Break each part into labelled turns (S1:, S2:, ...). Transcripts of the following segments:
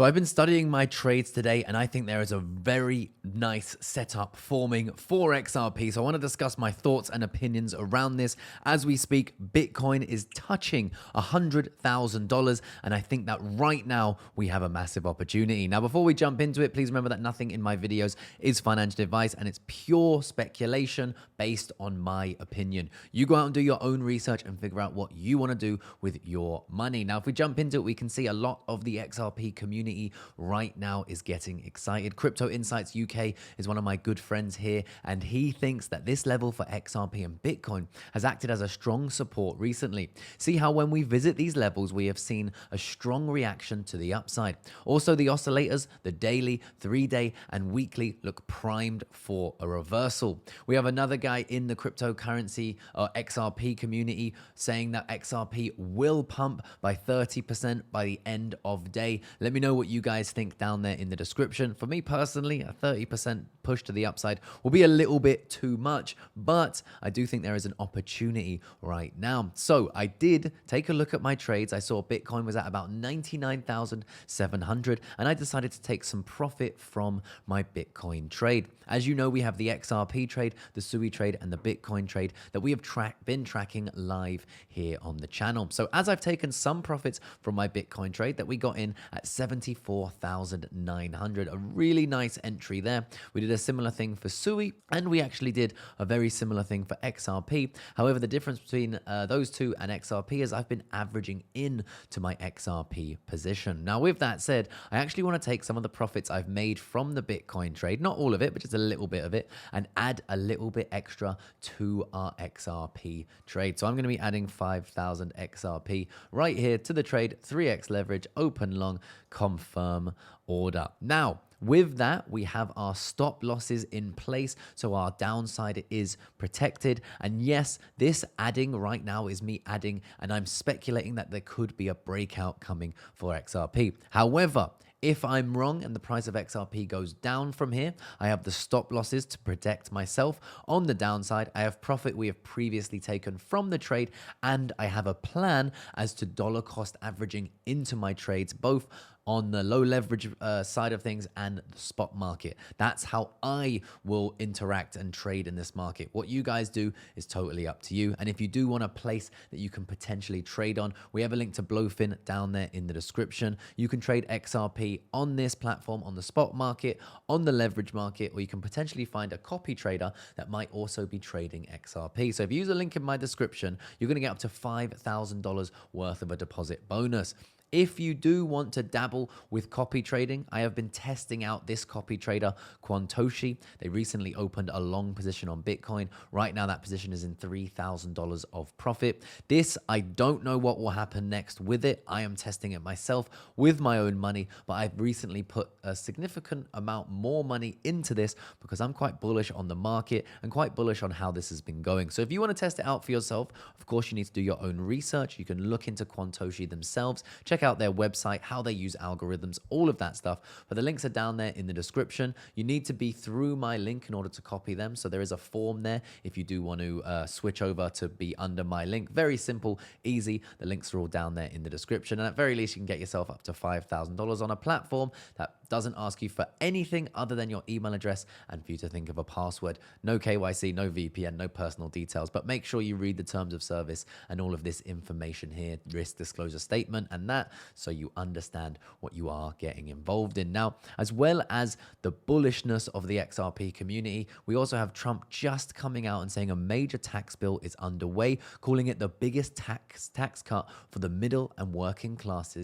S1: So I've been studying my trades today, and I think there is a very nice setup forming for XRP. So I want to discuss my thoughts and opinions around this. As we speak, Bitcoin is touching $100,000, and I think that right now we have a massive opportunity. Now, before we jump into it, please remember that nothing in my videos is financial advice, and it's pure speculation based on my opinion. You go out and do your own research and figure out what you want to do with your money. Now, if we jump into it, we can see a lot of the XRP community right now is getting excited. Crypto Insights UK is one of my good friends here, and he thinks that this level for XRP and Bitcoin has acted as a strong support recently. See how when we visit these levels, we have seen a strong reaction to the upside. Also, the oscillators, the daily, 3-day, and weekly look primed for a reversal. We have another guy in the cryptocurrency or XRP community saying that XRP will pump by 30% by the end of day. Let me know what you guys think down there in the description. For me personally, a 30% push to the upside will be a little bit too much, but I do think there is an opportunity right now. So I did take a look at my trades. I saw Bitcoin was at about 99,700, and I decided to take some profit from my Bitcoin trade. As you know, we have the XRP trade, the SUI trade, and the Bitcoin trade that we have been tracking live here on the channel. So as I've taken some profits from my Bitcoin trade that we got in at 74,900, a really nice entry there. We did a similar thing for SUI, and we actually did a very similar thing for XRP. However, the difference between those two and XRP is I've been averaging in to my XRP position. Now, with that said, I actually want to take some of the profits I've made from the Bitcoin trade, not all of it, but just a little bit of it, and add a little bit extra to our XRP trade. So I'm going to be adding 5,000 XRP right here to the trade, 3x leverage, open long, confirm order. Now, with that, we have our stop losses in place, so our downside is protected. And yes, this adding right now is me adding, and I'm speculating that there could be a breakout coming for XRP. However, if I'm wrong and the price of XRP goes down from here, I have the stop losses to protect myself. On the downside, I have profit we have previously taken from the trade, and I have a plan as to dollar cost averaging into my trades, both on the low leverage side of things and the spot market. That's how I will interact and trade in this market. What you guys do is totally up to you. And if you do want a place that you can potentially trade on, we have a link to Blowfin down there in the description. You can trade XRP on this platform, on the spot market, on the leverage market, or you can potentially find a copy trader that might also be trading XRP. So if you use a link in my description, you're going to get up to $5,000 worth of a deposit bonus. If you do want to dabble with copy trading, I have been testing out this copy trader, Quantoshi. They recently opened a long position on Bitcoin. Right now, that position is in $3,000 of profit. This, I don't know what will happen next with it. I am testing it myself with my own money, but I've recently put a significant amount more money into this because I'm quite bullish on the market and quite bullish on how this has been going. So if you want to test it out for yourself, of course, you need to do your own research. You can look into Quantoshi themselves, check out their website, how they use algorithms, all of that stuff. But the links are down there in the description. You need to be through my link in order to copy them. So there is a form there if you do want to switch over to be under my link. Very simple, easy. The links are all down there in the description. And at very least, you can get yourself up to $5,000 on a platform that doesn't ask you for anything other than your email address and for you to think of a password. No KYC, no VPN, no personal details, but make sure you read the terms of service and all of this information here, risk disclosure statement and that, so you understand what you are getting involved in. Now, as well as the bullishness of the XRP community, we also have Trump just coming out and saying a major tax bill is underway, calling it the biggest tax cut for the middle and working class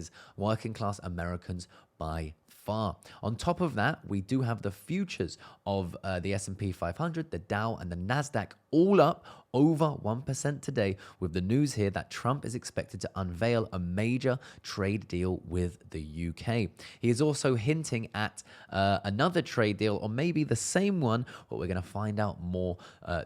S1: Americans by far. On top of that, we do have the futures of the S&P 500, the Dow, and the NASDAQ all up over 1% today, with the news here that Trump is expected to unveil a major trade deal with the UK. He is also hinting at another trade deal, or maybe the same one, but we're going to find out more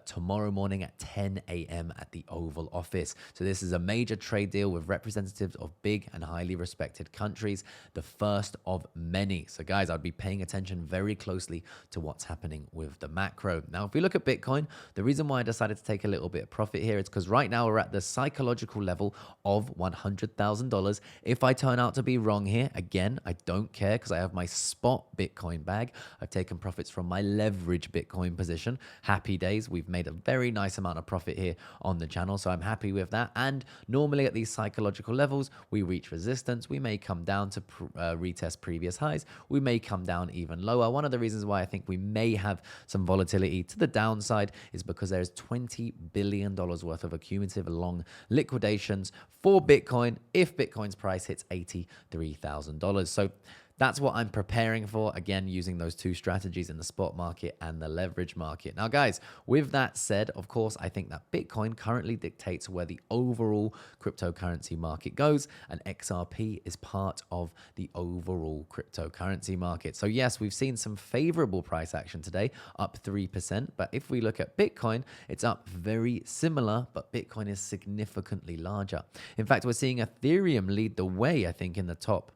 S1: tomorrow morning at 10 a.m. at the Oval Office. So this is a major trade deal with representatives of big and highly respected countries, the first of many. So guys, I'd be paying attention very closely to what's happening with the macro. Now, if we look at Bitcoin, the reason why I decided to take a little bit of profit here is because right now we're at the psychological level of $100,000. If I turn out to be wrong here, again, I don't care because I have my spot Bitcoin bag. I've taken profits from my leverage Bitcoin position. Happy days. We've made a very nice amount of profit here on the channel, so I'm happy with that. And normally at these psychological levels, we reach resistance. We may come down to retest previous highs. We may come down even lower. One of the reasons why I think we may have some volatility to the downside is because there is $20 billion worth of accumulative long liquidations for Bitcoin if Bitcoin's price hits $83,000. So that's what I'm preparing for, again, using those two strategies in the spot market and the leverage market. Now, guys, with that said, of course, I think that Bitcoin currently dictates where the overall cryptocurrency market goes, and XRP is part of the overall cryptocurrency market. So yes, we've seen some favorable price action today, up 3%. But if we look at Bitcoin, it's up very similar, but Bitcoin is significantly larger. In fact, we're seeing Ethereum lead the way, I think, in the top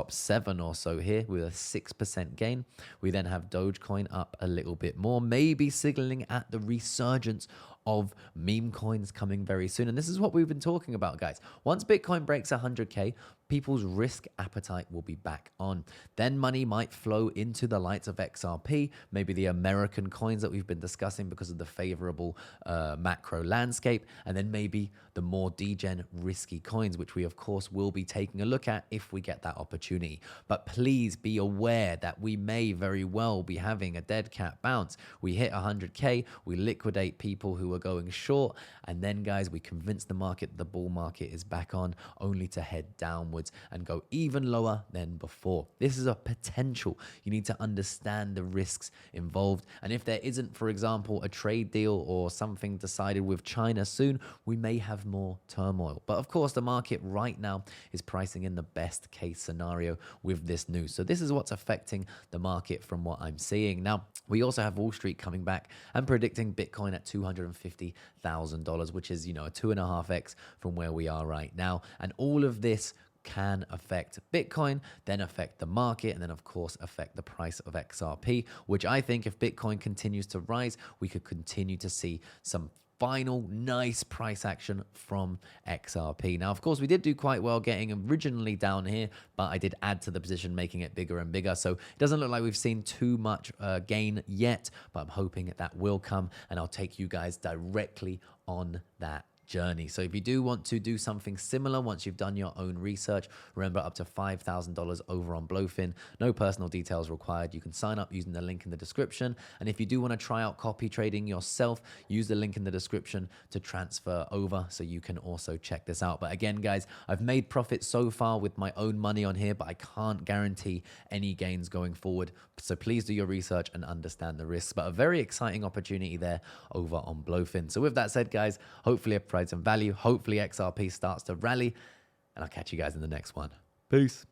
S1: 7 or so here with a 6% gain. We then have Dogecoin up a little bit more, maybe signaling at the resurgence of meme coins coming very soon. And this is what we've been talking about, guys. Once Bitcoin breaks 100K, people's risk appetite will be back on. Then money might flow into the likes of XRP, maybe the American coins that we've been discussing because of the favorable macro landscape, and then maybe the more degen risky coins, which we of course will be taking a look at if we get that opportunity. But please be aware that we may very well be having a dead cat bounce. We hit 100K, we liquidate people who are going short, and then guys, we convince the market the bull market is back on, only to head downwards and go even lower than before. This is a potential. You need to understand the risks involved. And if there isn't, for example, a trade deal or something decided with China soon, we may have more turmoil. But of course, the market right now is pricing in the best case scenario with this news. So this is what's affecting the market from what I'm seeing. Now, we also have Wall Street coming back and predicting Bitcoin at $250,000, which is, a 2.5x from where we are right now. And all of this can affect Bitcoin, then affect the market, and then of course affect the price of XRP, which I think if Bitcoin continues to rise, we could continue to see some final nice price action from XRP. Now, of course, we did do quite well getting originally down here, but I did add to the position, making it bigger and bigger. So it doesn't look like we've seen too much gain yet, but I'm hoping that will come, and I'll take you guys directly on that journey. So if you do want to do something similar once you've done your own research, remember up to $5,000 over on Blowfin. No personal details required. You can sign up using the link in the description. And if you do want to try out copy trading yourself, use the link in the description to transfer over so you can also check this out. But again, guys, I've made profit so far with my own money on here, but I can't guarantee any gains going forward. So please do your research and understand the risks. But a very exciting opportunity there over on Blowfin. So with that said, guys, hopefully I've provided some value. Hopefully XRP starts to rally, and I'll catch you guys in the next one. Peace.